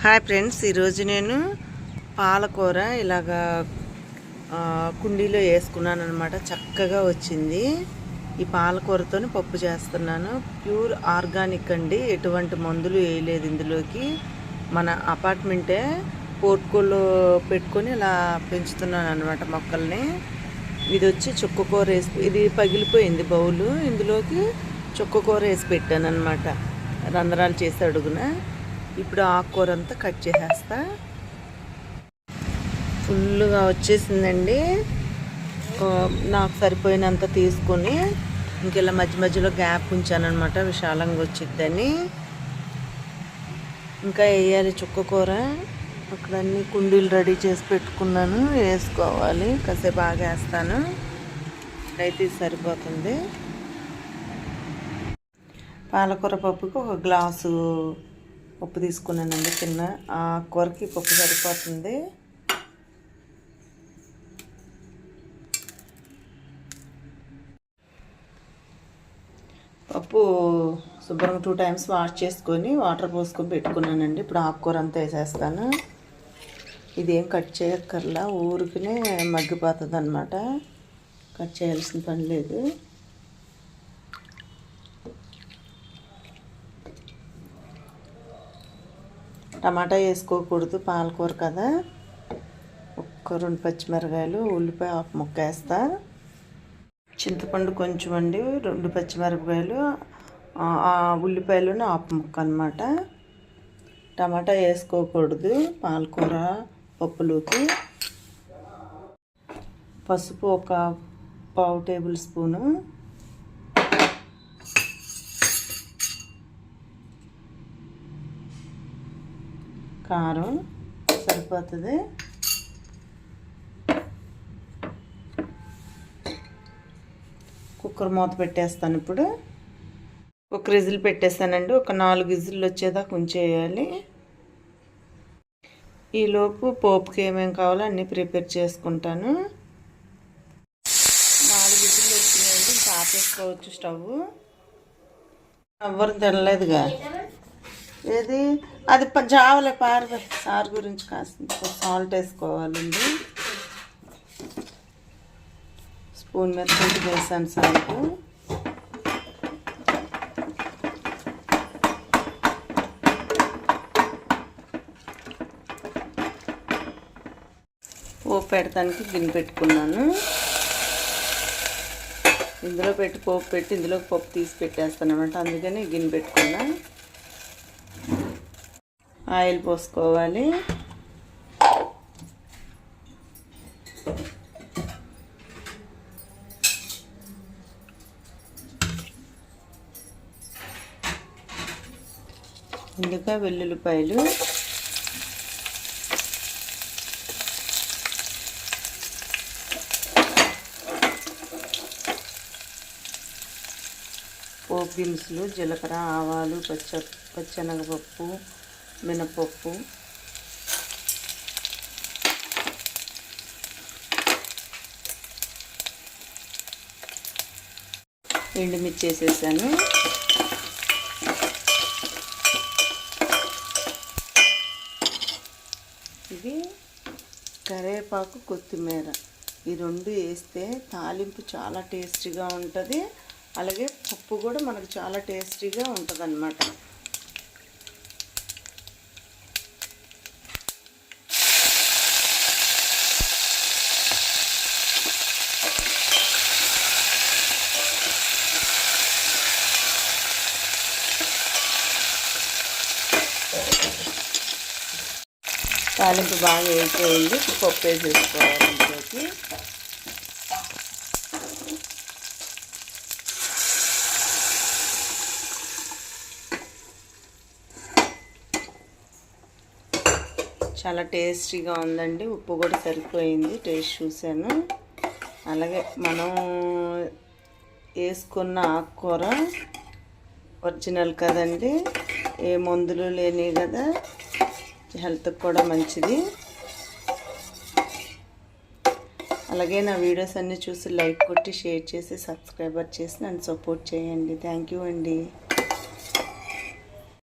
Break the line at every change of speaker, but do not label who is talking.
Hi friends, ఈరోజు నేను పాలకూర ఇలాగా కుండీలో వేసుకున్నాను అనమాట. చక్కగా వచ్చింది. ఈ పాలకూరతో పప్పు చేస్తున్నాను. ప్యూర్ ఆర్గానిక్ అండి, ఎటువంటి మందులు వేయలేదు ఇందులోకి. మన అపార్ట్మెంటే పోర్ట్కోలో పెట్టుకొని ఇలా పెంచుతున్నాను అనమాట మొక్కల్ని. ఇది వచ్చి చుక్కకూర వేసి, ఇది పగిలిపోయింది బౌలు, ఇందులోకి చుక్కకూర వేసి పెట్టాను అనమాట, రంధ్రాలు చేసి అడుగున. ఇప్పుడు ఆకుకూర అంతా కట్ చేసేస్తా. ఫుల్గా వచ్చేసిందండి. నాకు సరిపోయినంత తీసుకొని ఇంకెలా మధ్య మధ్యలో గ్యాప్ ఉంచాను అనమాట, విశాలంగా వచ్చిద్దని. ఇంకా వేయాలి చుక్కకూర. అక్కడ అన్ని కుండీలు రెడీ చేసి పెట్టుకున్నాను, వేసుకోవాలి. కాసేపు బాగా వేస్తాను, అయితే సరిపోతుంది. పాలకూర పప్పుకి ఒక గ్లాసు పప్పు తీసుకున్నానండి చిన్న. ఆ కూరకి పప్పు సరిపోతుంది. పప్పు శుభ్రంగా 2 times వాష్ చేసుకొని వాటర్ పోసుకొని పెట్టుకున్నానండి. ఇప్పుడు ఆకుకూర అంతా వేసేస్తాను. ఇదేం కట్ చేయక్కర్లా, ఊరికినే మగ్గిపోతుంది అనమాట, కట్ చేయాల్సిన పని లేదు. టమాటా వేసుకోకూడదు, పాలకూర కదా. ఒక్క 2 పచ్చిమిరకాయలు, ఉల్లిపాయ ఒక ముక్క వేస్తా, చింతపండు కొంచెం అండి, 2 పచ్చిమిరపకాయలు, ఉల్లిపాయలు ఆపు ముక్క అనమాట. టమాటా వేసుకోకూడదు పాలకూర పప్పులోకి. పసుపు ఒక 1/2 టేబుల్ స్పూను, కారం సరిపోతుంది. కుక్కర్ మూత పెట్టేస్తాను. ఇప్పుడు ఒక విజిల్ పెట్టేస్తానండి. ఒక 4 విజిల్లు వచ్చేదాకా ఉంచేయాలి. ఈలోపు పోపుకి ఏమేమి కావాలో అన్నీ ప్రిపేర్ చేసుకుంటాను. 4 విజిల్లు వచ్చినాయండి, ఇంకా ఆపేసుకోవచ్చు స్టవ్. ఎవ్వరు తినలేదుగా. ఏది అది జావలే పారద. సార్ గురించి కాస్త సాల్ట్ వేసుకోవాలండి. స్పూన్ మీద కొంచెం వేసాను సాల్ట్. పోపు పెడతానికి గిన్నె పెట్టుకున్నాను. ఇందులో పెట్టి పోపు పెట్టి ఇందులో పప్పు తీసి పెట్టేస్తాను అనమాట, అందుకని గిన్నె పెట్టుకున్నా. ఆయిల్ పోసుకోవాలి. ఇంకా వెల్లుల్లిపాయలు, పోపు దినుసులు, జీలకర్ర, ఆవాలు, పచ్చెనగపప్పు, మినపప్పు, ఎండుమిర్చి వేసేసాను. ఇది కరివేపాకు, కొత్తిమీర, ఈ 2 వేస్తే తాలింపు చాలా టేస్టీగా ఉంటుంది. అలాగే పప్పు కూడా మనకు చాలా టేస్టీగా ఉంటుంది అన్నమాట. తాలింపు బాగా వేసేయండి. పప్పు వేసేసుకోవాలి ఇంట్లోకి. చాలా టేస్టీగా ఉందండి. ఉప్పు కూడా సరిపోయింది, టేస్ట్ చూశాను. అలాగే మనం వేసుకున్న ఆకుకూర ఒరిజినల్ కదండి, ఏ మందులు లేని కదా, హెల్త్కి కూడా మంచిది. అలాగే నా వీడియోస్ అన్నీ చూసి లైక్ కొట్టి షేర్ చేసి సబ్స్క్రైబర్ చేసి నన్ను సపోర్ట్ చేయండి. థ్యాంక్ యూ అండి.